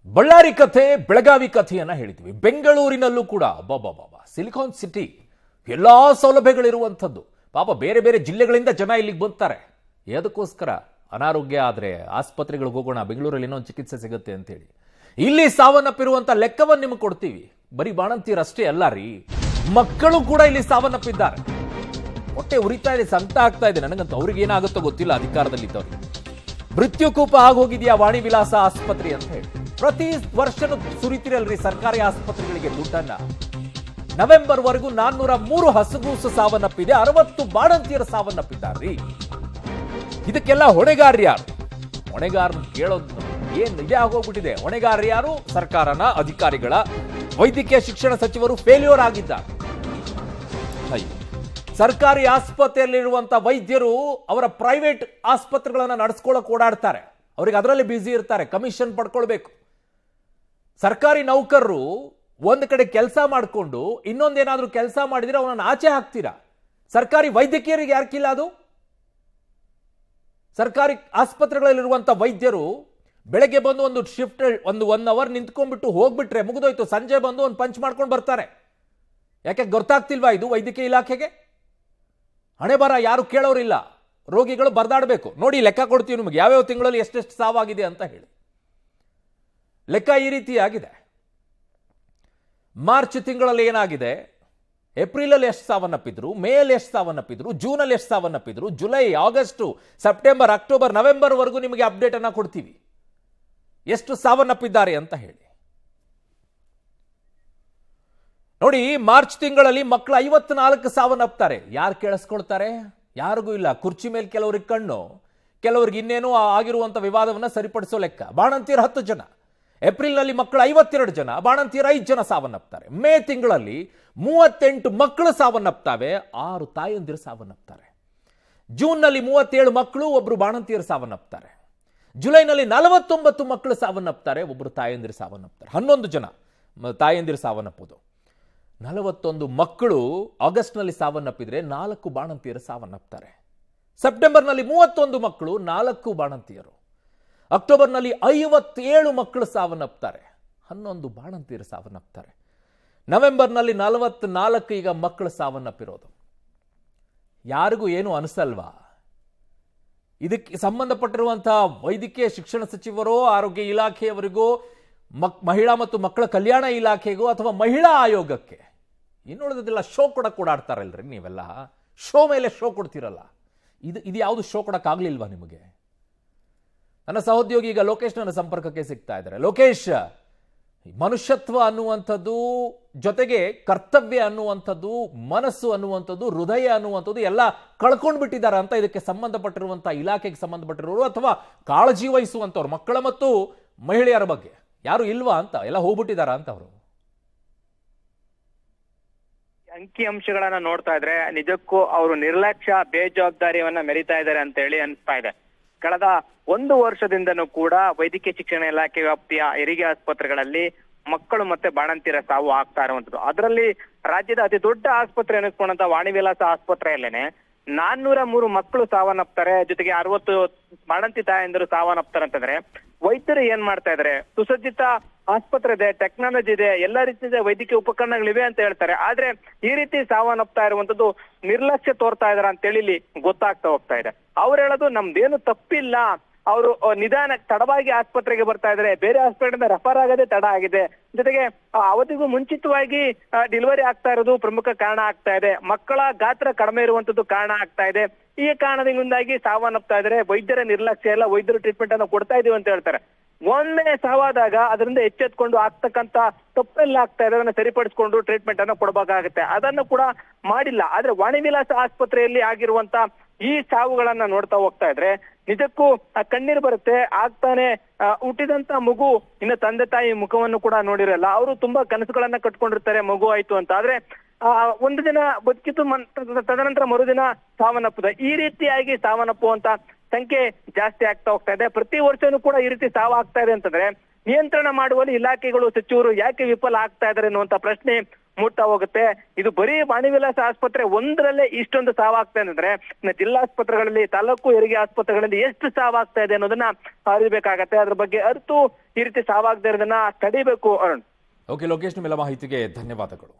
ಬಳ್ಳಾರಿ ಕಥೆ ಬೆಳಗಾವಿ ಕಥೆಯನ್ನ ಹೇಳಿದ್ವಿ. ಬೆಂಗಳೂರಿನಲ್ಲೂ ಕೂಡ ಬಾಬಾ ಸಿಲಿಕಾನ್ ಸಿಟಿ ಎಲ್ಲಾ ಸೌಲಭ್ಯಗಳಿರುವಂಥದ್ದು. ಪಾಪ ಬೇರೆ ಬೇರೆ ಜಿಲ್ಲೆಗಳಿಂದ ಜನ ಇಲ್ಲಿಗೆ ಬರ್ತಾರೆ. ಯಾವುದಕ್ಕೋಸ್ಕರ? ಅನಾರೋಗ್ಯ ಆದ್ರೆ ಆಸ್ಪತ್ರೆಗಳಿಗೆ ಹೋಗೋಣ, ಬೆಂಗಳೂರಲ್ಲಿ ಇನ್ನೊಂದು ಚಿಕಿತ್ಸೆ ಸಿಗುತ್ತೆ ಅಂತೇಳಿ. ಇಲ್ಲಿ ಸಾವನ್ನಪ್ಪಿರುವಂತ ಲೆಕ್ಕವನ್ನು ನಿಮಗೆ ಕೊಡ್ತೀವಿ. ಬರೀ ಬಾಣಂತಿಯರಷ್ಟೇ ಅಲ್ಲ ರೀ, ಮಕ್ಕಳು ಕೂಡ ಇಲ್ಲಿ ಸಾವನ್ನಪ್ಪಿದ್ದಾರೆ. ಹೊಟ್ಟೆ ಉರಿತಾ ಇದೆ, ಸಂಕಟ ಆಗ್ತಾ ಇದೆ. ನನಗಂತೂ ಅವ್ರಿಗೆ ಏನಾಗುತ್ತೋ ಗೊತ್ತಿಲ್ಲ. ಅಧಿಕಾರದಲ್ಲಿದ್ದವ್ರಿಗೆ ಮೃತ್ಯುಕೂಪ ಆಗೋಗಿದೆಯಾ ವಾಣಿ ವಿಲಾಸ ಆಸ್ಪತ್ರೆ ಅಂತ ಹೇಳಿ ಪ್ರತಿ ವರ್ಷನೂ ಸುರಿತಿರಲ್ರಿ ಸರ್ಕಾರಿ ಆಸ್ಪತ್ರೆಗಳಿಗೆ ದುಡ್ಡನ್ನ. ನವೆಂಬರ್ ವರೆಗೂ 403 ಹಸುಗೂಸು ಸಾವನ್ನಪ್ಪಿದೆ, 60 ಬಾಣಂತಿಯರು ಸಾವನ್ನಪ್ಪಿದ್ದಾರ್ರಿ. ಇದಕ್ಕೆಲ್ಲ ಹೊಣೆಗಾರ ಯಾರು? ಹೊಣೆಗಾರನ ಕೇಳೋದು ಏನ್ ಇದೇ ಆಗೋಗ್ಬಿಟ್ಟಿದೆ. ಹೊಣೆಗಾರ ಯಾರು? ಸರ್ಕಾರನ, ಅಧಿಕಾರಿಗಳ, ವೈದ್ಯಕೀಯ ಶಿಕ್ಷಣ ಸಚಿವರು ಫೇಲ್ಯೂರ್ ಆಗಿದ್ದಾರೆ. ಸರ್ಕಾರಿ ಆಸ್ಪತ್ರೆಯಲ್ಲಿರುವಂತಹ ವೈದ್ಯರು ಅವರ ಪ್ರೈವೇಟ್ ಆಸ್ಪತ್ರೆಗಳನ್ನ ನಡೆಸ್ಕೊಳ್ಳೋಕೆ ಓಡಾಡ್ತಾರೆ. ಅವರಿಗೆ ಅದರಲ್ಲಿ ಬ್ಯುಸಿ ಇರ್ತಾರೆ, ಕಮಿಷನ್ ಪಡ್ಕೊಳ್ಬೇಕು. ಸರ್ಕಾರಿ ನೌಕರರು ಒಂದ್ ಕಡೆ ಕೆಲಸ ಮಾಡಿಕೊಂಡು ಇನ್ನೊಂದೇನಾದ್ರೂ ಕೆಲಸ ಮಾಡಿದ್ರೆ ಅವನನ್ನು ಆಚೆ ಹಾಕ್ತೀರಾ. ಸರ್ಕಾರಿ ವೈದ್ಯಕೀಯರಿಗೆ ಯಾಕಿಲ್ಲ ಅದು? ಸರ್ಕಾರಿ ಆಸ್ಪತ್ರೆಗಳಲ್ಲಿರುವಂತಹ ವೈದ್ಯರು ಬೆಳಗ್ಗೆ ಬಂದು ಒಂದು ಶಿಫ್ಟ್ ಒಂದು 1 ಅವರ್ ನಿಂತ್ಕೊಂಡ್ಬಿಟ್ಟು ಹೋಗ್ಬಿಟ್ರೆ ಮುಗಿದೋಯ್ತು. ಸಂಜೆ ಬಂದು ಒಂದು ಪಂಚ್ ಮಾಡ್ಕೊಂಡು ಬರ್ತಾರೆ. ಯಾಕೆ ಗೊತ್ತಾಗ್ತಿಲ್ವಾ ಇದು ವೈದ್ಯಕೀಯ ಇಲಾಖೆಗೆ? ಹಣೆ ಬರ ಯಾರು ಕೇಳೋರಿಲ್ಲ. ರೋಗಿಗಳು ಬರ್ದಾಡಬೇಕು. ನೋಡಿ, ಲೆಕ್ಕ ಕೊಡ್ತೀವಿ ನಿಮಗೆ, ಯಾವ್ಯಾವ ತಿಂಗಳಲ್ಲಿ ಎಷ್ಟೆಷ್ಟು ಸಾವಾಗಿದೆ ಅಂತ ಹೇಳಿ. ಲೆಕ್ಕ ಈ ರೀತಿ ಆಗಿದೆ. ಮಾರ್ಚ್ ತಿಂಗಳಲ್ಲಿ ಏನಾಗಿದೆ, ಏಪ್ರಿಲ್ ಅಲ್ಲಿ ಎಷ್ಟು ಸಾವನ್ನಪ್ಪಿದ್ರು, ಮೇ ಅಲ್ಲಿ ಎಷ್ಟು ಸಾವನ್ನಪ್ಪಿದ್ರು, ಜೂನ್ ಅಲ್ಲಿ ಎಷ್ಟು ಸಾವನ್ನಪ್ಪಿದ್ರು, July, August, September, October, November ವರೆಗೂ ನಿಮಗೆ ಅಪ್ಡೇಟ್ ಅನ್ನ ಕೊಡ್ತೀವಿ, ಎಷ್ಟು ಸಾವನ್ನಪ್ಪಿದ್ದಾರೆ ಅಂತ ಹೇಳಿ. ನೋಡಿ, ಮಾರ್ಚ್ ತಿಂಗಳಲ್ಲಿ ಮಕ್ಕಳು 54 ಸಾವನ್ನಪ್ತಾರೆ. ಯಾರು ಕೇಳಿಸ್ಕೊಳ್ತಾರೆ? ಯಾರಿಗೂ ಇಲ್ಲ. ಕುರ್ಚಿ ಮೇಲೆ ಕೆಲವ್ರಿಗೆ ಕಣ್ಣು, ಕೆಲವ್ರಿಗೆ ಇನ್ನೇನು ಆಗಿರುವಂತ ವಿವಾದವನ್ನ ಸರಿಪಡಿಸೋ ಲೆಕ್ಕ. ಬಾಣಂತಿಯರು 10 ಜನ. ಏಪ್ರಿಲ್ ನಲ್ಲಿ ಮಕ್ಕಳು 52 ಜನ, ಬಾಣಂತಿಯರು 5 ಜನ ಸಾವನ್ನಪ್ತಾರೆ. ಮೇ ತಿಂಗಳಲ್ಲಿ 38 ಮಕ್ಕಳು ಸಾವನ್ನಪ್ತಾವೆ, 6 ತಾಯಂದಿರು ಸಾವನ್ನಪ್ತಾರೆ. ಜೂನ್ ನಲ್ಲಿ 37 ಮಕ್ಕಳು, ಒಬ್ರು ಬಾಣಂತಿಯರು ಸಾವನ್ನಪ್ತಾರೆ. ಜುಲೈನಲ್ಲಿ 49 ಮಕ್ಕಳು ಸಾವನ್ನಪ್ತಾರೆ, ಒಬ್ರು ತಾಯಂದಿರು ಸಾವನ್ನಪ್ತಾರೆ. 11 ಜನ ತಾಯಂದಿರು ಸಾವನ್ನಪ್ಪುದು. 41 ಮಕ್ಕಳು ಆಗಸ್ಟ್ನಲ್ಲಿ ಸಾವನ್ನಪ್ಪಿದ್ರೆ 4 ಬಾಣಂತಿಯರು ಸಾವನ್ನಪ್ತಾರೆ. ಸೆಪ್ಟೆಂಬರ್ನಲ್ಲಿ 31 ಮಕ್ಕಳು, 4 ಬಾಣಂತಿಯರು. ಅಕ್ಟೋಬರ್ನಲ್ಲಿ 57 ಮಕ್ಕಳು ಸಾವನ್ನಪ್ತಾರೆ, 11 ಬಾಣಂತಿಯರು ಸಾವನ್ನಪ್ತಾರೆ. ನವೆಂಬರ್ನಲ್ಲಿ 44 ಈಗ ಮಕ್ಕಳು ಸಾವನ್ನಪ್ಪಿರೋದು. ಯಾರಿಗೂ ಏನು ಅನಿಸಲ್ವಾ? ಇದಕ್ಕೆ ಸಂಬಂಧಪಟ್ಟಿರುವಂತಹ ವೈದ್ಯಕೀಯ ಶಿಕ್ಷಣ ಸಚಿವರೋ, ಆರೋಗ್ಯ ಇಲಾಖೆಯವರಿಗೋ, ಮಹಿಳಾ ಮತ್ತು ಮಕ್ಕಳ ಕಲ್ಯಾಣ ಇಲಾಖೆಗೋ ಅಥವಾ ಮಹಿಳಾ ಆಯೋಗಕ್ಕೆ ಇನ್ನುಳಿದೆಲ್ಲ ಶೋ ಕೊಡಕ್ಕೆ ಓಡಾಡ್ತಾರಲ್ರಿ ನೀವೆಲ್ಲ. ಶೋ ಮೇಲೆ ಶೋ ಕೊಡ್ತೀರಲ್ಲ. ಇದು ಯಾವುದು ಶೋ ಕೊಡಕ್ಕಾಗ್ಲಿಲ್ವಾ ನಿಮಗೆ? ನನ್ನ ಸಹೋದ್ಯೋಗಿ ಈಗ ಲೋಕೇಶ್ ನನ್ನ ಸಂಪರ್ಕಕ್ಕೆ ಸಿಗ್ತಾ ಇದ್ದಾರೆ. ಲೋಕೇಶ್, ಮನುಷ್ಯತ್ವ ಅನ್ನುವಂಥದ್ದು ಜೊತೆಗೆ ಕರ್ತವ್ಯ ಅನ್ನುವಂಥದ್ದು, ಮನಸ್ಸು ಅನ್ನುವಂಥದ್ದು, ಹೃದಯ ಅನ್ನುವಂಥದ್ದು ಎಲ್ಲ ಕಳ್ಕೊಂಡು ಬಿಟ್ಟಿದ್ದಾರೆ ಅಂತ ಇದಕ್ಕೆ ಸಂಬಂಧಪಟ್ಟಿರುವಂತಹ ಇಲಾಖೆಗೆ ಸಂಬಂಧಪಟ್ಟಿರೋರು ಅಥವಾ ಕಾಳಜಿ ವಹಿಸುವಂಥವ್ರು ಮಕ್ಕಳ ಮತ್ತು ಮಹಿಳೆಯರ ಬಗ್ಗೆ ಯಾರು ಇಲ್ವಾ ಅಂತ, ಎಲ್ಲ ಹೋಗ್ಬಿಟ್ಟಿದಾರ ಅಂತ ಅವರು? ಅಂಕಿ ಅಂಶಗಳನ್ನ ನೋಡ್ತಾ ಇದ್ರೆ ನಿಜಕ್ಕೂ ಅವರು ನಿರ್ಲಕ್ಷ್ಯ, ಬೇಜವಾಬ್ದಾರಿಯನ್ನ ಮೆರಿತಾ ಇದ್ದಾರೆ ಅಂತ ಹೇಳಿ ಅನಿಸ್ತಾ ಇದೆ. ಕಳೆದ 1 ವರ್ಷದಿಂದನೂ ಕೂಡ ವೈದ್ಯಕೀಯ ಶಿಕ್ಷಣ ಇಲಾಖೆ ವ್ಯಾಪ್ತಿಯ ಹೆರಿಗೆ ಆಸ್ಪತ್ರೆಗಳಲ್ಲಿ ಮಕ್ಕಳು ಮತ್ತೆ ಬಾಣಂತಿಯರ ಸಾವು ಆಗ್ತಾ ಇರುವಂತದ್ದು. ಅದರಲ್ಲಿ ರಾಜ್ಯದ ಅತಿ ದೊಡ್ಡ ಆಸ್ಪತ್ರೆ ಅನಿಸ್ಕೊಂಡಂತ ವಾಣಿ ವಿಲಾಸ ಆಸ್ಪತ್ರೆಯಲ್ಲೇನೆ 403 ಮಕ್ಕಳು ಸಾವನ್ನಪ್ತಾರೆ, ಜೊತೆಗೆ 60 ಬಾಣಂತಿ ತಾಯಂದಿರು ಸಾವನ್ನಪ್ತಾರೆ ಅಂತಂದ್ರೆ ವೈದ್ಯರು ಏನ್ ಮಾಡ್ತಾ ಇದಾರೆ? ಸುಸಜ್ಜಿತ ಆಸ್ಪತ್ರೆ ಇದೆ, ಟೆಕ್ನಾಲಜಿ ಇದೆ, ಎಲ್ಲಾ ರೀತಿಯ ವೈದ್ಯಕೀಯ ಉಪಕರಣಗಳಿವೆ ಅಂತ ಹೇಳ್ತಾರೆ. ಆದ್ರೆ ಈ ರೀತಿ ಸಾವನ್ನಪ್ತಾ ಇರುವಂತದ್ದು ನಿರ್ಲಕ್ಷ್ಯ ತೋರ್ತಾ ಇದಾರೆ ಅಂತೇಳಿ ಇಲ್ಲಿ ಗೊತ್ತಾಗ್ತಾ ಹೋಗ್ತಾ ಇದೆ. ಅವ್ರು ಹೇಳೋದು ನಮ್ದೇನು ತಪ್ಪಿಲ್ಲ, ಅವರು ನಿಧಾನ ತಡವಾಗಿ ಆಸ್ಪತ್ರೆಗೆ ಬರ್ತಾ ಇದಾರೆ, ಬೇರೆ ಆಸ್ಪತ್ರೆಯಿಂದ ರೆಫರ್ ಆಗದೆ ತಡ ಆಗಿದೆ, ಜೊತೆಗೆ ಅವಧಿಗೂ ಮುಂಚಿತವಾಗಿ ಡೆಲಿವರಿ ಆಗ್ತಾ ಇರೋದು ಪ್ರಮುಖ ಕಾರಣ ಆಗ್ತಾ ಇದೆ, ಮಕ್ಕಳ ಗಾತ್ರ ಕಡಿಮೆ ಇರುವಂತದ್ದು ಕಾರಣ ಆಗ್ತಾ ಇದೆ. ಈ ಕಾರಣದಿಂದಾಗಿ ಸಾವನ್ನಪ್ತಾ ಇದಾರೆ. ವೈದ್ಯರ ನಿರ್ಲಕ್ಷ್ಯ ಎಲ್ಲ, ವೈದ್ಯರು ಟ್ರೀಟ್ಮೆಂಟ್ ಅನ್ನು ಕೊಡ್ತಾ ಇದೀವಿ ಅಂತ ಹೇಳ್ತಾರೆ. ಒಮ್ಮೆ ಸಾವಾದಾಗ ಅದರಿಂದ ಎಚ್ಚೆತ್ಕೊಂಡು ಆಗ್ತಕ್ಕಂತ ತಪ್ಪೆಲ್ಲ ಆಗ್ತಾ ಇದೆ, ಅದನ್ನ ಸರಿಪಡಿಸ್ಕೊಂಡು ಟ್ರೀಟ್ಮೆಂಟ್ ಅನ್ನು ಕೊಡಬೇಕಾಗುತ್ತೆ. ಅದನ್ನು ಕೂಡ ಮಾಡಿಲ್ಲ. ಆದ್ರೆ ವಾಣಿ ವಿಲಾಸ ಆಸ್ಪತ್ರೆಯಲ್ಲಿ ಆಗಿರುವಂತ ಈ ಸಾವುಗಳನ್ನ ನೋಡ್ತಾ ಹೋಗ್ತಾ ಇದ್ರೆ ನಿಜಕ್ಕೂ ಕಣ್ಣೀರು ಬರುತ್ತೆ. ಆಗ್ತಾನೆ ಹುಟ್ಟಿದಂತ ಮಗು ಇನ್ನು ತಂದೆ ತಾಯಿ ಮುಖವನ್ನು ಕೂಡ ನೋಡಿರಲ್ಲ. ಅವರು ತುಂಬಾ ಕನಸುಗಳನ್ನ ಕಟ್ಕೊಂಡಿರ್ತಾರೆ, ಮಗು ಆಯ್ತು ಅಂತ. ಆದ್ರೆ ಒಂದು ದಿನ ಬದುಕಿತು, ತದನಂತರ ಮರುದಿನ ಸಾವನ್ನಪ್ಪುದ. ಈ ರೀತಿಯಾಗಿ ಸಾವನ್ನಪ್ಪುವಂತ ಸಂಖ್ಯೆ ಜಾಸ್ತಿ ಆಗ್ತಾ ಹೋಗ್ತಾ ಇದೆ. ಪ್ರತಿ ವರ್ಷನೂ ಕೂಡ ಈ ರೀತಿ ಸಾವು ಆಗ್ತಾ ಇದೆ ಅಂತಂದ್ರೆ ನಿಯಂತ್ರಣ ಮಾಡುವಲ್ಲಿ ಇಲಾಖೆಗಳು, ಸಚಿವರು ಯಾಕೆ ವಿಫಲ ಆಗ್ತಾ ಇದ್ದಾರೆ ಅನ್ನುವಂತ ಪ್ರಶ್ನೆ ಮುಟ್ತಾ ಹೋಗುತ್ತೆ. ಇದು ಬರೀ ವಾಣಿವಿಲಾಸ ಆಸ್ಪತ್ರೆ ಒಂದರಲ್ಲೇ ಇಷ್ಟೊಂದು ಸಾವಾಗ್ತಾ ಅಂತಂದ್ರೆ ಜಿಲ್ಲಾಸ್ಪತ್ರೆಗಳಲ್ಲಿ, ತಾಲೂಕು ಹೆರಿಗೆ ಆಸ್ಪತ್ರೆಗಳಲ್ಲಿ ಎಷ್ಟು ಸಾವಾಗ್ತಾ ಇದೆ ಅನ್ನೋದನ್ನ ಅರಿಬೇಕಾಗತ್ತೆ. ಅದ್ರ ಬಗ್ಗೆ ಅರಿತು ಈ ರೀತಿ ಸಾವಾಗದೇ ಇರೋದನ್ನ ತಡಿಬೇಕು. ಅರುಣ್. ಓಕೆ ಲೋಕೇಶ್, ನಿಮ್ಮೆಲ್ಲ ಮಾಹಿತಿಗೆ ಧನ್ಯವಾದಗಳು.